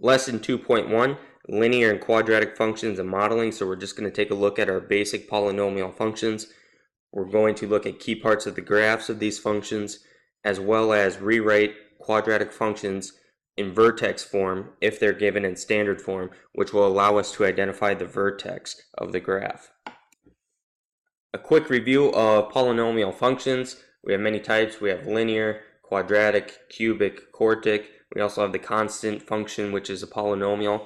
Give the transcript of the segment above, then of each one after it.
Lesson 2.1, linear and quadratic functions and modeling. So we're just going to take a look at our basic polynomial functions. We're going to look at key parts of the graphs of these functions, as well as rewrite quadratic functions in vertex form if they're given in standard form, which will allow us to identify the vertex of the graph. A quick review of polynomial functions. We have many types. We have linear, quadratic, cubic, quartic. We also have the constant function, which is a polynomial.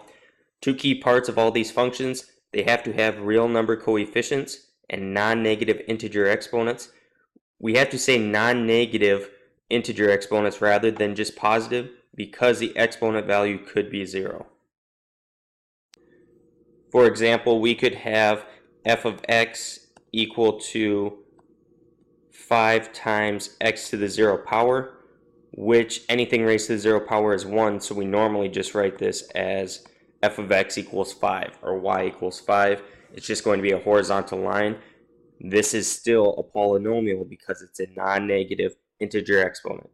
Two key parts of all these functions: they have to have real number coefficients and non-negative integer exponents. We have to say non-negative integer exponents rather than just positive, because the exponent value could be 0. For example, we could have f of x equal to 5 times x to the 0 power, which anything raised to the 0 power is 1, so we normally just write this as f of x equals 5 or y equals 5. It's just going to be a horizontal line. This is still a polynomial because it's a non-negative integer exponent.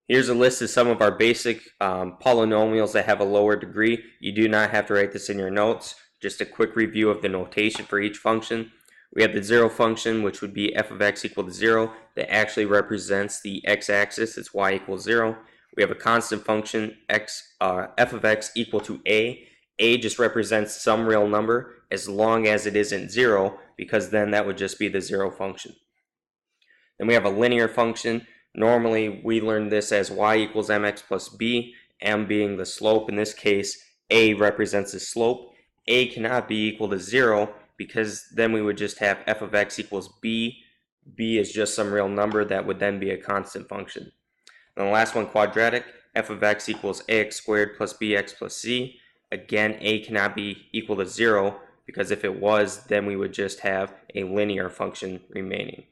Here's a list of some of our basic polynomials that have a lower degree. You do not have to write this in your notes. Just a quick review of the notation for each function. We have the 0 function, which would be f of x equal to 0. That actually represents the x-axis. It's y equals 0. We have a constant function, f of x equal to a. A just represents some real number as long as it isn't 0, because then that would just be the 0 function. Then we have a linear function. Normally we learn this as y equals mx plus b, m being the slope. In this case, a represents the slope. A cannot be equal to 0 because then we would just have f of x equals b. B is just some real number that would then be a constant function. And the last one, quadratic, f of x equals ax squared plus bx plus c. Again, a cannot be equal to 0 because if it was, then we would just have a linear function remaining.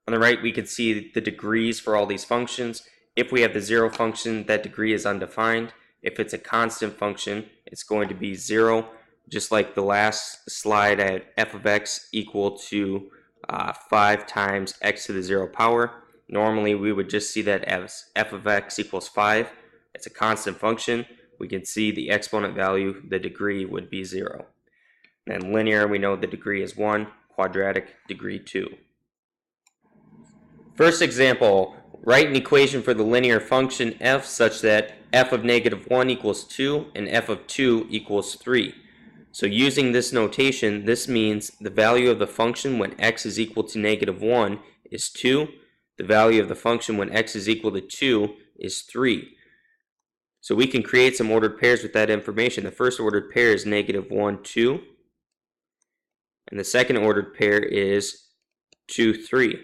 On the right, we can see the degrees for all these functions. If we have the 0 function, that degree is undefined. If it's a constant function, it's going to be 0. Just like the last slide, I had f of x equal to 5 times x to the 0 power. Normally, we would just see that as f of x equals 5. It's a constant function. We can see the exponent value, the degree would be 0. And linear, we know the degree is 1. Quadratic, degree 2. First example, write an equation for the linear function f such that f of negative 1 equals 2 and f of 2 equals 3. So using this notation, this means the value of the function when x is equal to negative 1 is 2. The value of the function when x is equal to 2 is 3. So we can create some ordered pairs with that information. The first ordered pair is negative 1, 2. And the second ordered pair is 2, 3.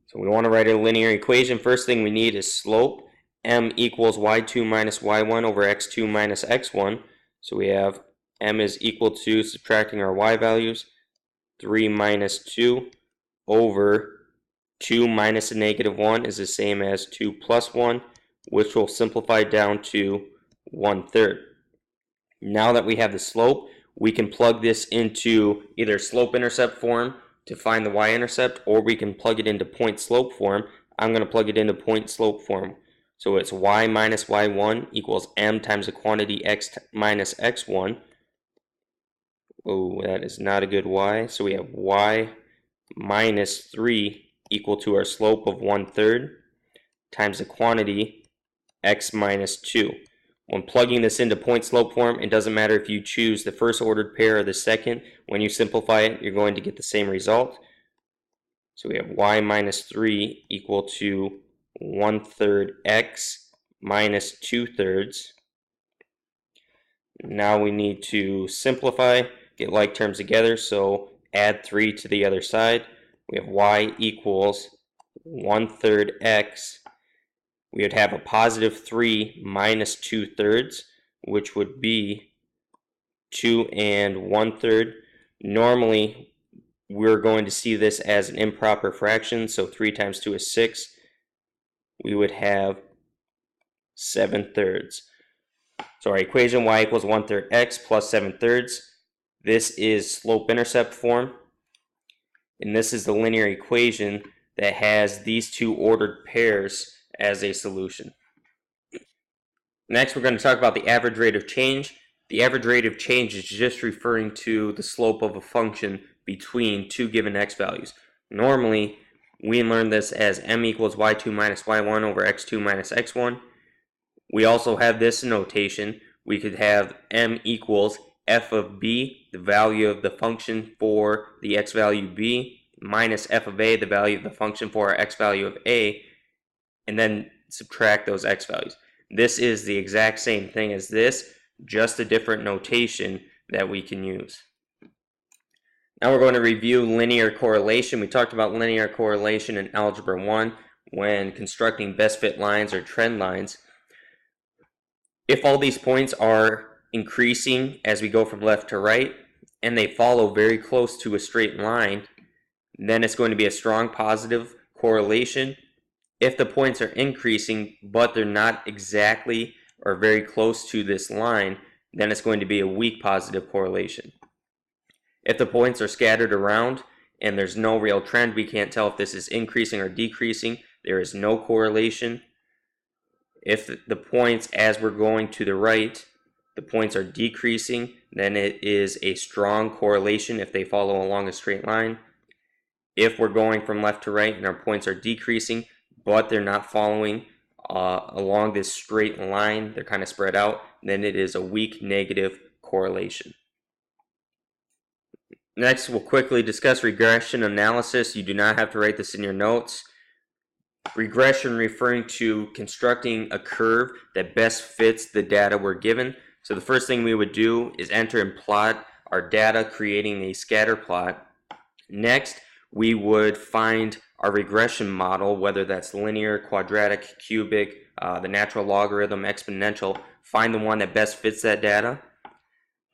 So we want to write a linear equation. First thing we need is slope. M equals y2 minus y1 over x2 minus x1. So we have m is equal to, subtracting our y values, 3 minus 2 over 2 minus a negative 1 is the same as 2 plus 1, which will simplify down to 1/3. Now that we have the slope, we can plug this into either slope-intercept form to find the y-intercept, or we can plug it into point-slope form. I'm going to plug it into point-slope form. So it's y minus y1 equals m times the quantity x minus x1. Oh, that is not a good y. So we have y minus 3 equal to our slope of 1/3 times the quantity x minus 2. When plugging this into point-slope form, it doesn't matter if you choose the first ordered pair or the second. When you simplify it, you're going to get the same result. So we have y minus 3 equal to 1/3 x minus 2/3. Now we need to simplify, get like terms together, so add 3 to the other side. We have y equals 1/3 x. We would have a positive 3 minus 2/3, which would be 2 and 1/3. Normally, we're going to see this as an improper fraction, so 3 times 2 is 6. We would have 7/3. So our equation y equals 1/3 x plus 7/3. This is slope-intercept form, and this is the linear equation that has these two ordered pairs as a solution. Next, we're going to talk about the average rate of change. The average rate of change is just referring to the slope of a function between two given x values. Normally, we learn this as m equals y2 minus y1 over x2 minus x1. We also have this notation. We could have m equals f of b, the value of the function for the x value b, minus f of a, the value of the function for our x value of a, and then subtract those x values. This is the exact same thing as this, just a different notation that we can use. Now we're going to review linear correlation. We talked about linear correlation in Algebra 1 when constructing best fit lines or trend lines. If all these points are increasing as we go from left to right, and they follow very close to a straight line, then it's going to be a strong positive correlation. If the points are increasing, but they're not exactly or very close to this line, then it's going to be a weak positive correlation. If the points are scattered around and there's no real trend, we can't tell if this is increasing or decreasing, there is no correlation. If the points, as we're going to the right, the points are decreasing, then it is a strong correlation if they follow along a straight line. If we're going from left to right and our points are decreasing, but they're not following along this straight line, they're kind of spread out, then it is a weak negative correlation. Next, we'll quickly discuss regression analysis. You do not have to write this in your notes. Regression referring to constructing a curve that best fits the data we're given. So the first thing we would do is enter and plot our data, creating a scatter plot. Next, we would find our regression model, whether that's linear, quadratic, cubic, the natural logarithm, exponential, find the one that best fits that data.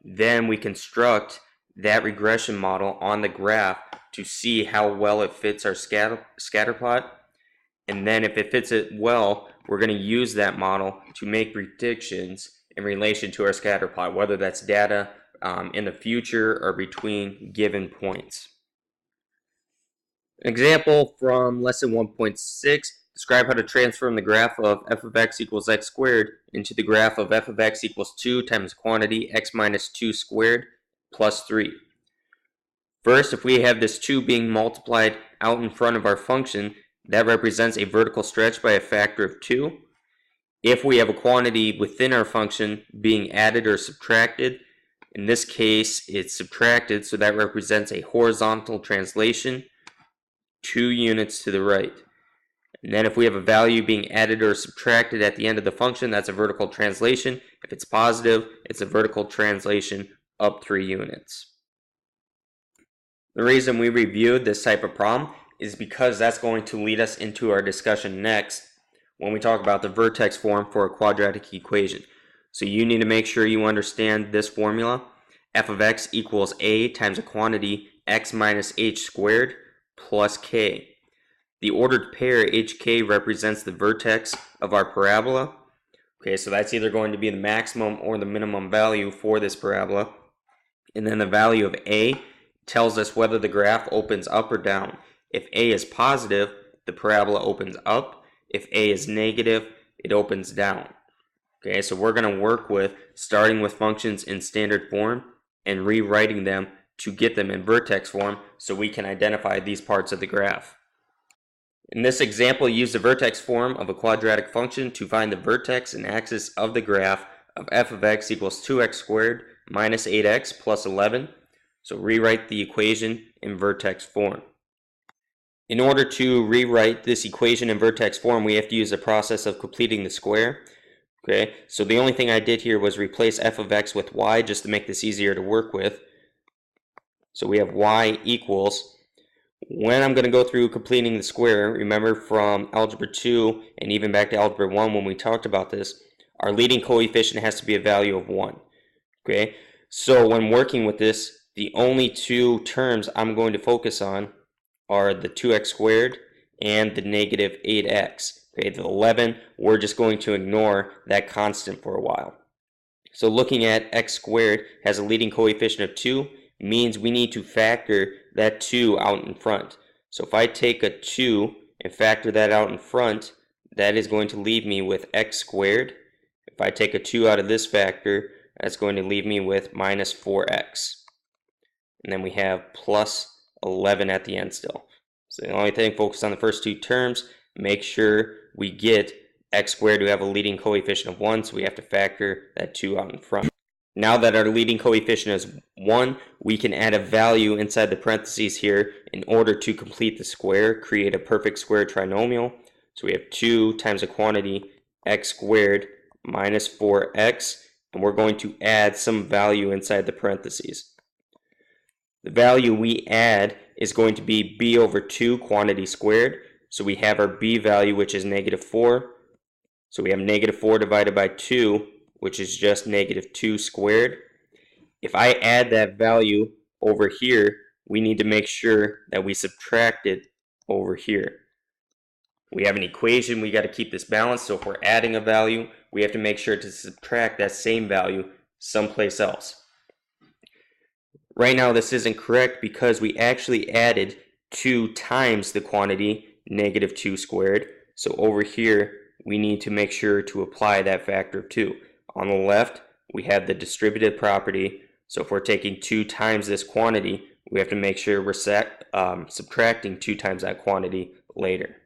Then we construct that regression model on the graph to see how well it fits our scatter plot. And then if it fits it well, we're going to use that model to make predictions in relation to our scatter plot, whether that's data in the future or between given points. An example from lesson 1.6, describe how to transform the graph of f of x equals x squared into the graph of f of x equals 2 times quantity x minus 2 squared plus 3. First, if we have this 2 being multiplied out in front of our function, that represents a vertical stretch by a factor of 2. If we have a quantity within our function being added or subtracted, in this case it's subtracted, so that represents a horizontal translation 2 units to the right. And then if we have a value being added or subtracted at the end of the function, that's a vertical translation. If it's positive, it's a vertical translation up 3 units. The reason we reviewed this type of problem is because that's going to lead us into our discussion next when we talk about the vertex form for a quadratic equation. So you need to make sure you understand this formula. F of x equals a times a quantity x minus h squared plus k. The ordered pair hk represents the vertex of our parabola. Okay, so that's either going to be the maximum or the minimum value for this parabola. And then the value of a tells us whether the graph opens up or down. If a is positive, the parabola opens up. If a is negative, it opens down. Okay, so we're going to work with starting with functions in standard form and rewriting them to get them in vertex form so we can identify these parts of the graph. In this example, use the vertex form of a quadratic function to find the vertex and axis of the graph of f of x equals 2x squared minus 8x plus 11. So rewrite the equation in vertex form. In order to rewrite this equation in vertex form, we have to use the process of completing the square. Okay, so the only thing I did here was replace f of x with y just to make this easier to work with. So we have y equals, when I'm going to go through completing the square, remember from Algebra 2 and even back to Algebra 1 when we talked about this, our leading coefficient has to be a value of 1. Okay, so when working with this, the only two terms I'm going to focus on are the 2x squared and the negative 8x. Okay, the 11, we're just going to ignore that constant for a while. So looking at x squared has a leading coefficient of 2, means we need to factor that 2 out in front. So if I take a 2 and factor that out in front, that is going to leave me with x squared. If I take a 2 out of this factor, that's going to leave me with minus 4x. And then we have plus 11 at the end still. So the only thing, focus on the first two terms. Make sure we get x squared to have a leading coefficient of 1, so we have to factor that 2 out in front. Now that our leading coefficient is 1, we can add a value inside the parentheses here in order to complete the square, create a perfect square trinomial. So we have 2 times a quantity x squared minus 4x, and we're going to add some value inside the parentheses. The value we add is going to be b over 2 quantity squared. So we have our b value, which is negative 4. So we have negative 4 divided by 2, which is just negative 2 squared. If I add that value over here, we need to make sure that we subtract it over here. We have an equation, we got to keep this balanced, so if we're adding a value, we have to make sure to subtract that same value someplace else. Right now this isn't correct because we actually added 2 times the quantity negative 2 squared. So over here we need to make sure to apply that factor of 2. On the left we have the distributive property, so if we're taking 2 times this quantity, we have to make sure we're subtracting 2 times that quantity later.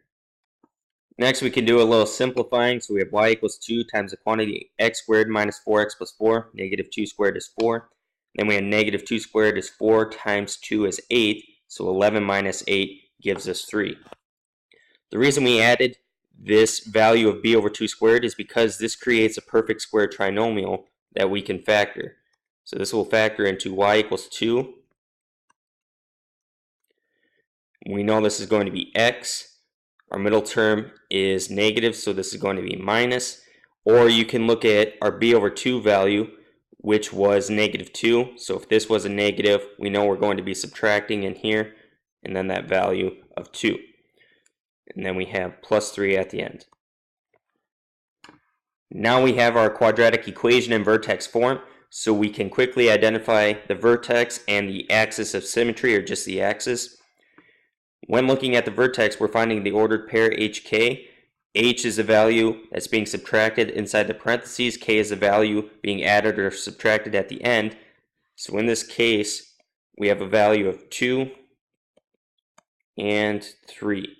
Next we can do a little simplifying, so we have y equals 2 times the quantity x squared minus 4x plus 4, negative 2 squared is 4. Then we have negative 2 squared is 4 times 2 is 8, so 11 minus 8 gives us 3. The reason we added this value of b over 2 squared is because this creates a perfect square trinomial that we can factor. So this will factor into y equals 2. We know this is going to be x. Our middle term is negative, so this is going to be minus. Or you can look at our b over 2 value, which was negative 2. So if this was a negative, we know we're going to be subtracting in here, and then that value of 2. And then we have plus 3 at the end. Now we have our quadratic equation in vertex form, so we can quickly identify the vertex and the axis of symmetry, or just the axis. When looking at the vertex, we're finding the ordered pair hk. H is the value that's being subtracted inside the parentheses. K is the value being added or subtracted at the end. So in this case, we have a value of 2 and 3.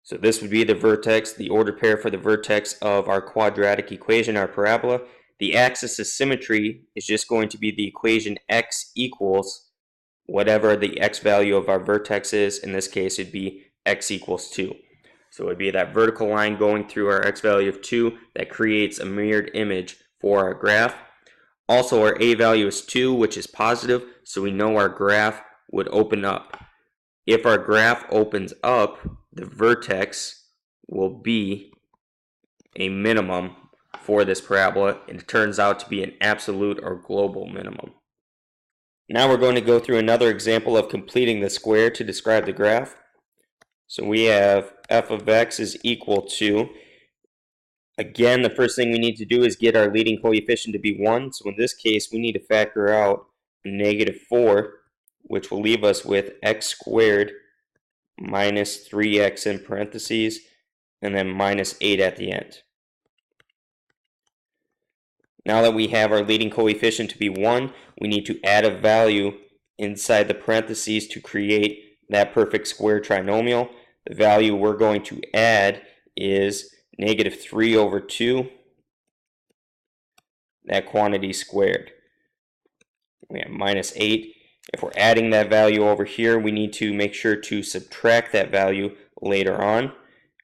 So this would be the vertex, the ordered pair for the vertex of our quadratic equation, our parabola. The axis of symmetry is just going to be the equation x equals whatever the x value of our vertex is. In this case, it'd be x equals 2. So it would be that vertical line going through our x value of 2 that creates a mirrored image for our graph. Also, our a value is 2, which is positive, so we know our graph would open up. If our graph opens up, the vertex will be a minimum for this parabola, and it turns out to be an absolute or global minimum. Now we're going to go through another example of completing the square to describe the graph. So we have f of x is equal to, again, the first thing we need to do is get our leading coefficient to be 1. So in this case, we need to factor out negative 4, which will leave us with x squared minus 3x in parentheses, and then minus 8 at the end. Now that we have our leading coefficient to be 1, we need to add a value inside the parentheses to create that perfect square trinomial. The value we're going to add is negative 3 over 2, that quantity squared. We have minus 8. If we're adding that value over here, we need to make sure to subtract that value later on.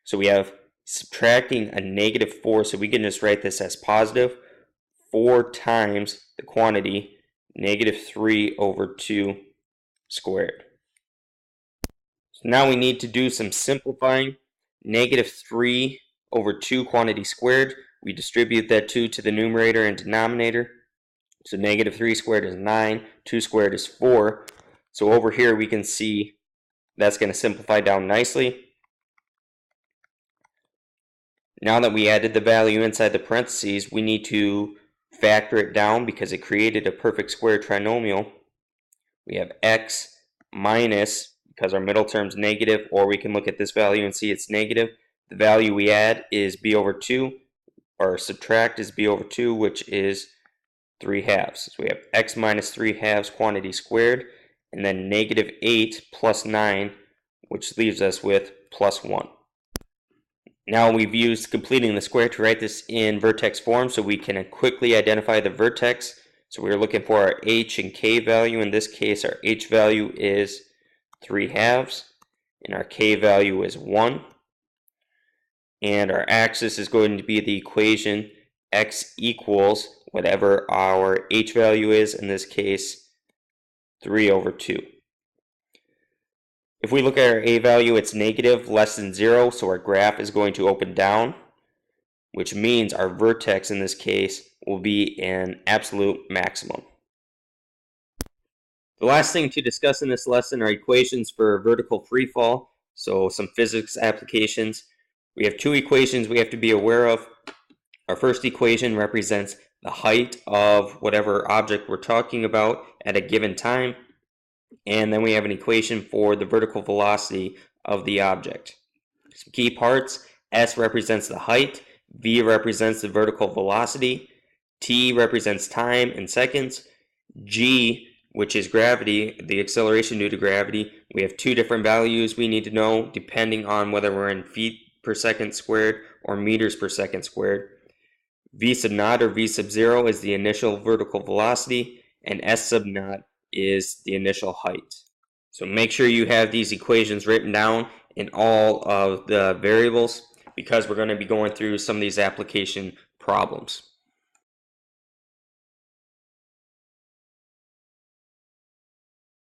So we have subtracting a negative 4, so we can just write this as positive. 4 times the quantity negative 3 over 2 squared. So now we need to do some simplifying. Negative 3 over 2 quantity squared, we distribute that 2 to the numerator and denominator. So negative 3 squared is 9, 2 squared is 4. So over here we can see that's going to simplify down nicely. Now that we added the value inside the parentheses, we need to factor it down because it created a perfect square trinomial. We have x minus, because our middle term is negative, or we can look at this value and see it's negative. The value we add is b over 2. or subtract is b over 2, which is 3 halves. So we have x minus 3 halves quantity squared, and then negative 8 plus 9, which leaves us with plus 1. Now we've used completing the square to write this in vertex form so we can quickly identify the vertex. So we're looking for our h and k value. In this case, our h value is 3 halves, and our k value is 1. And our axis is going to be the equation x equals whatever our h value is, in this case 3 over 2. If we look at our a value, it's negative, less than 0, so our graph is going to open down, which means our vertex in this case will be an absolute maximum. The last thing to discuss in this lesson are equations for vertical freefall, so some physics applications. We have two equations we have to be aware of. Our first equation represents the height of whatever object we're talking about at a given time. And then we have an equation for the vertical velocity of the object. Some key parts: S represents the height, V represents the vertical velocity, T represents time in seconds, G, which is gravity, the acceleration due to gravity. We have two different values we need to know depending on whether we're in feet per second squared or meters per second squared. V sub naught or V sub 0 is the initial vertical velocity, and S sub naught is the initial height. So make sure you have these equations written down in all of the variables, because we're going to be going through some of these application problems.